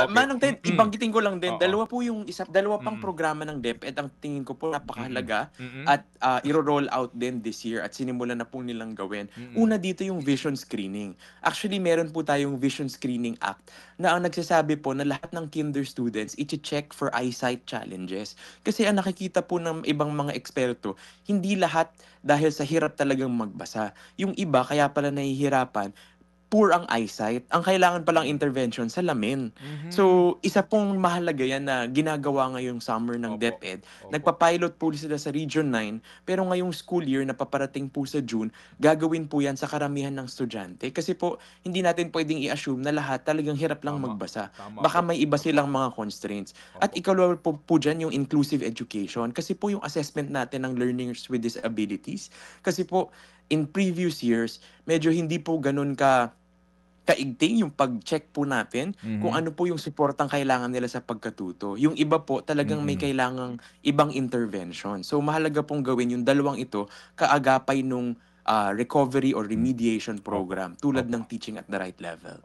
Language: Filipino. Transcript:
okey. Manong Ted, ibanggitin ko lang din, Oo. dalawa pang Mm. programa ng DepEd ang tingin ko po Mm. napakahalaga Mm. at, iro-roll out din this year at sinimulan na po nilang gawin. Mm. Una dito yung vision screening. Actually, meron po tayong Vision Screening Act na ang nagsasabi po na lahat ng kinder students iche-check for eyesight challenges. Kasi ang nakikita po ng ibang mga eksperto, hindi lahat dahil sa hirap talagang magbasa. Yung iba kaya pala nahihirapan, poor ang eyesight, ang kailangan palang Mm. intervention salamin. Mhm. So, isa pong mahalaga yan na ginagawa ngayong summer ng Opo, DepEd. opo. Nagpa-pilot po sila sa Region 9, pero ngayong school year na paparating po sa June, gagawin po yan sa karamihan ng estudyante. Kasi po, hindi natin pwedeng i-assume na lahat talagang hirap lang Tama, magbasa. tama Baka po. may iba silang mga constraints. At Opo. ikalawa po dyan yung inclusive education. Kasi po yung assessment natin ng learners with disabilities. Kasi po, in previous years, medyo hindi po ganun kaigting yung pag-check po natin kung Mhm. ano po yung suportang kailangan nila sa pagkatuto. Yung iba po talagang may Mm. kailangang ibang intervention. So mahalaga pong gawin yung dalawang ito kaagapay nung recovery or Hmm. remediation Opo, program tulad opo. ng teaching at the right level.